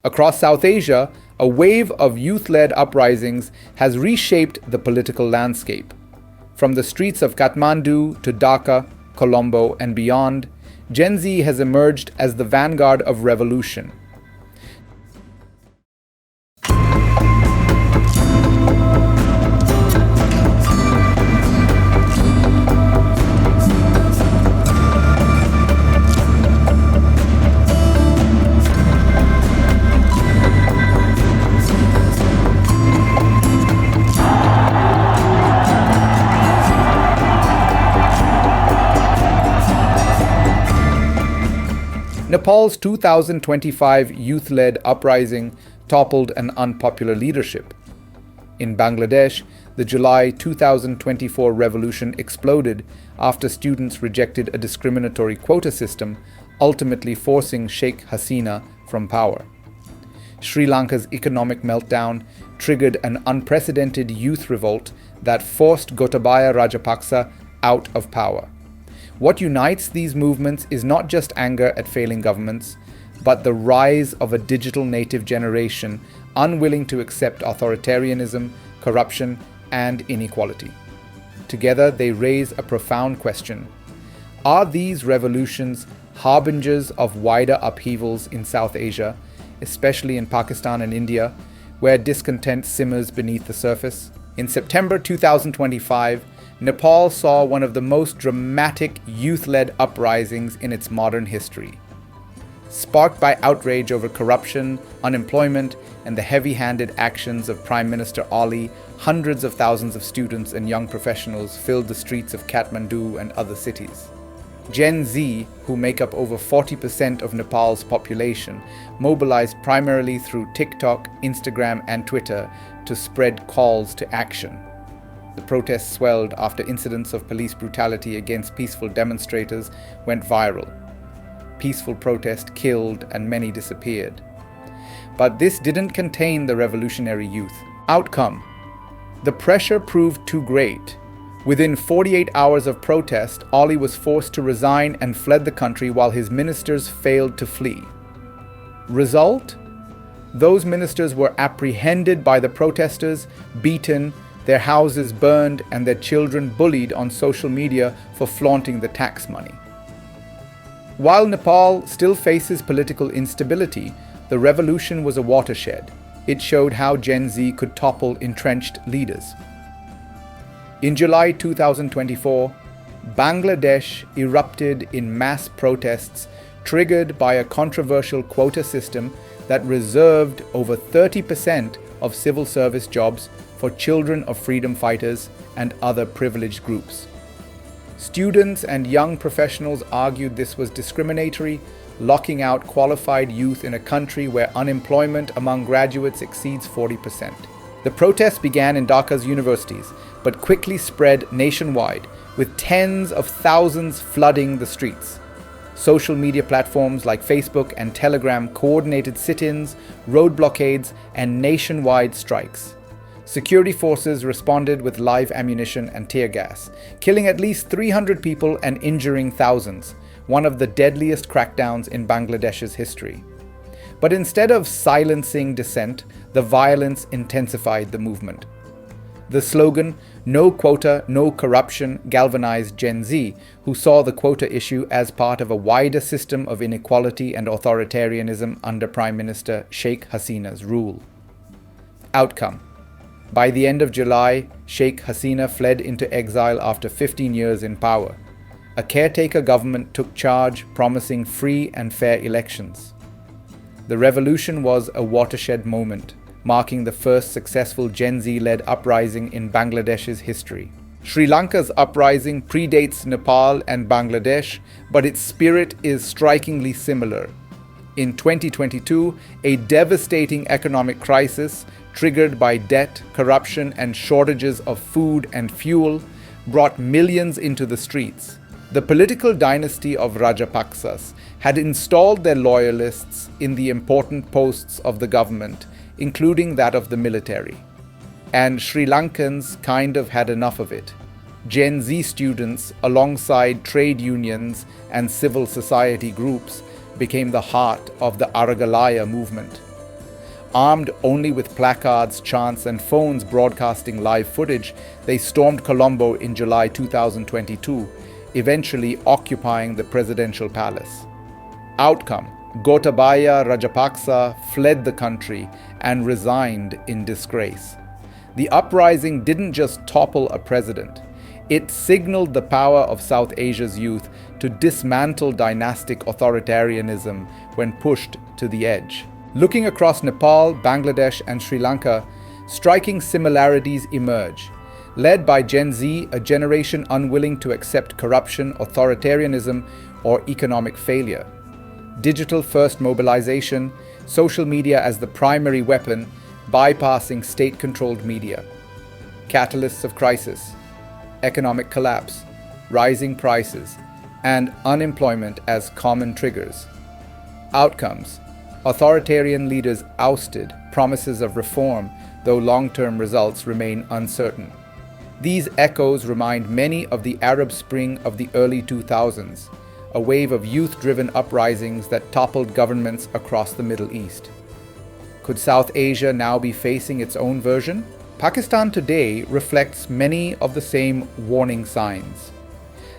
Across South Asia, a wave of youth-led uprisings has reshaped the political landscape. From the streets of Kathmandu to Dhaka, Colombo, and beyond, Gen Z has emerged as the vanguard of revolution. Nepal's 2025 youth-led uprising toppled an unpopular leadership. In Bangladesh, the July 2024 revolution exploded after students rejected a discriminatory quota system, ultimately forcing Sheikh Hasina from power. Sri Lanka's economic meltdown triggered an unprecedented youth revolt that forced Gotabaya Rajapaksa out of power. What unites these movements is not just anger at failing governments, but the rise of a digital native generation unwilling to accept authoritarianism, corruption, and inequality. Together, they raise a profound question. Are these revolutions harbingers of wider upheavals in South Asia, especially in Pakistan and India, where discontent simmers beneath the surface? In September 2025, Nepal saw one of the most dramatic youth-led uprisings in its modern history. Sparked by outrage over corruption, unemployment, and the heavy-handed actions of Prime Minister Ali, hundreds of thousands of students and young professionals filled the streets of Kathmandu and other cities. Gen Z, who make up over 40% of Nepal's population, mobilized primarily through TikTok, Instagram, and Twitter to spread calls to action. The protests swelled after incidents of police brutality against peaceful demonstrators went viral. Peaceful protest killed and many disappeared. But this didn't contain the revolutionary youth. Outcome: the pressure proved too great. Within 48 hours of protest, Ali was forced to resign and fled the country while his ministers failed to flee. Result? Those ministers were apprehended by the protesters, beaten, their houses burned, and their children bullied on social media for flaunting the tax money. While Nepal still faces political instability, the revolution was a watershed. It showed how Gen Z could topple entrenched leaders. In July 2024, Bangladesh erupted in mass protests triggered by a controversial quota system that reserved over 30% of civil service jobs for children of freedom fighters and other privileged groups. Students and young professionals argued this was discriminatory, locking out qualified youth in a country where unemployment among graduates exceeds 40%. The protests began in Dhaka's universities, but quickly spread nationwide, with tens of thousands flooding the streets. Social media platforms like Facebook and Telegram coordinated sit-ins, road blockades, and nationwide strikes. Security forces responded with live ammunition and tear gas, killing at least 300 people and injuring thousands, one of the deadliest crackdowns in Bangladesh's history. But instead of silencing dissent, the violence intensified the movement. The slogan, "No quota, no corruption," galvanized Gen Z, who saw the quota issue as part of a wider system of inequality and authoritarianism under Prime Minister Sheikh Hasina's rule. Outcome: by the end of July, Sheikh Hasina fled into exile after 15 years in power. A caretaker government took charge, promising free and fair elections. The revolution was a watershed moment, marking the first successful Gen Z-led uprising in Bangladesh's history. Sri Lanka's uprising predates Nepal and Bangladesh, but its spirit is strikingly similar. In 2022, a devastating economic crisis, triggered by debt, corruption, and shortages of food and fuel, brought millions into the streets. The political dynasty of Rajapaksas had installed their loyalists in the important posts of the government, including that of the military. And Sri Lankans kind of had enough of it. Gen Z students, alongside trade unions and civil society groups, became the heart of the Aragalaya movement. Armed only with placards, chants, and phones broadcasting live footage, they stormed Colombo in July 2022, eventually occupying the presidential palace. Outcome: Gotabaya Rajapaksa fled the country and resigned in disgrace. The uprising didn't just topple a president, it signaled the power of South Asia's youth to dismantle dynastic authoritarianism when pushed to the edge. Looking across Nepal, Bangladesh, and Sri Lanka, striking similarities emerge. Led by Gen Z, a generation unwilling to accept corruption, authoritarianism, or economic failure. Digital-first mobilization, social media as the primary weapon, bypassing state-controlled media. Catalysts of crisis: economic collapse, rising prices, and unemployment as common triggers. Outcomes: authoritarian leaders ousted, promises of reform, though long-term results remain uncertain. These echoes remind many of the Arab Spring of the early 2000s, a wave of youth-driven uprisings that toppled governments across the Middle East. Could South Asia now be facing its own version? Pakistan today reflects many of the same warning signs.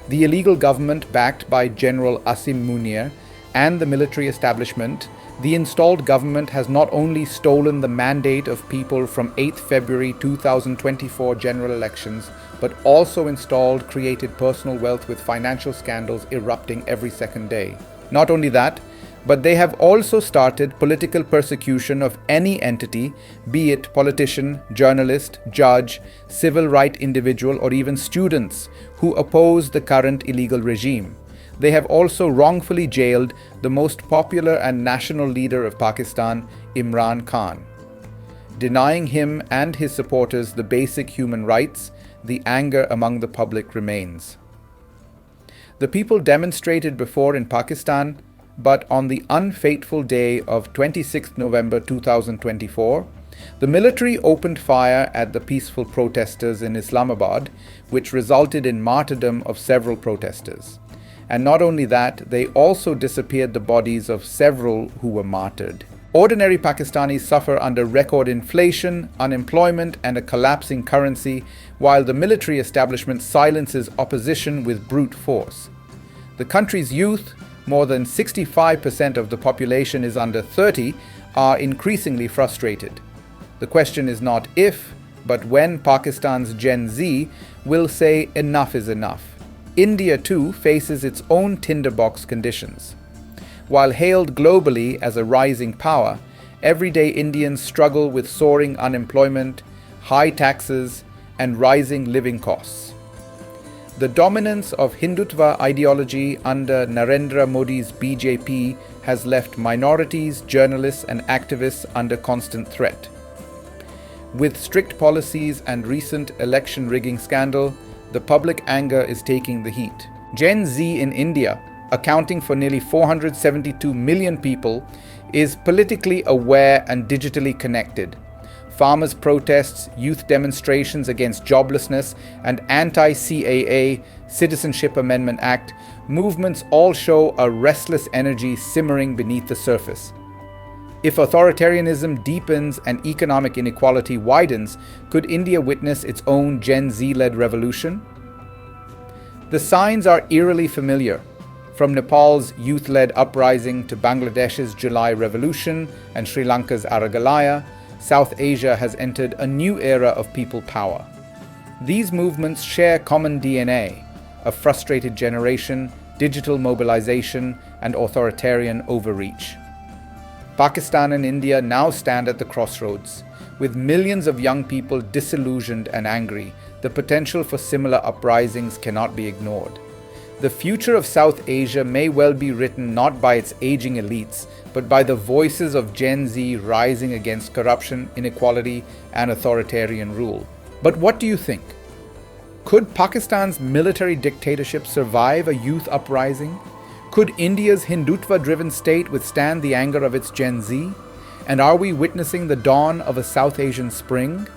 The illegal government backed by General Asim Munir and the military establishment, the installed government has not only stolen the mandate of people from 8th February 2024 general elections, but also created personal wealth with financial scandals erupting every second day. Not only that, but they have also started political persecution of any entity, be it politician, journalist, judge, civil right individual, or even students who oppose the current illegal regime. They have also wrongfully jailed the most popular and national leader of Pakistan, Imran Khan. Denying him and his supporters the basic human rights, the anger among the public remains. The people demonstrated before in Pakistan, but on the unfateful day of 26 November 2024, the military opened fire at the peaceful protesters in Islamabad, which resulted in martyrdom of several protesters. And not only that, they also disappeared the bodies of several who were martyred. Ordinary Pakistanis suffer under record inflation, unemployment, and a collapsing currency, while the military establishment silences opposition with brute force. The country's youth, more than 65% of the population is under 30, are increasingly frustrated. The question is not if, but when Pakistan's Gen Z will say enough is enough. India too faces its own tinderbox conditions. While hailed globally as a rising power, everyday Indians struggle with soaring unemployment, high taxes, and rising living costs. The dominance of Hindutva ideology under Narendra Modi's BJP has left minorities, journalists, and activists under constant threat. With strict policies and recent election rigging scandal, the public anger is taking the heat. Gen Z in India, accounting for nearly 472 million people, is politically aware and digitally connected. Farmers' protests, youth demonstrations against joblessness, and anti-CAA Citizenship Amendment Act movements all show a restless energy simmering beneath the surface. If authoritarianism deepens and economic inequality widens, could India witness its own Gen Z-led revolution? The signs are eerily familiar. From Nepal's youth-led uprising to Bangladesh's July Revolution and Sri Lanka's Aragalaya, South Asia has entered a new era of people power. These movements share common DNA: a frustrated generation, digital mobilization, and authoritarian overreach. Pakistan and India now stand at the crossroads. With millions of young people disillusioned and angry, the potential for similar uprisings cannot be ignored. The future of South Asia may well be written not by its aging elites, but by the voices of Gen Z rising against corruption, inequality, and authoritarian rule. But what do you think? Could Pakistan's military dictatorship survive a youth uprising? Could India's Hindutva-driven state withstand the anger of its Gen Z? And are we witnessing the dawn of a South Asian spring?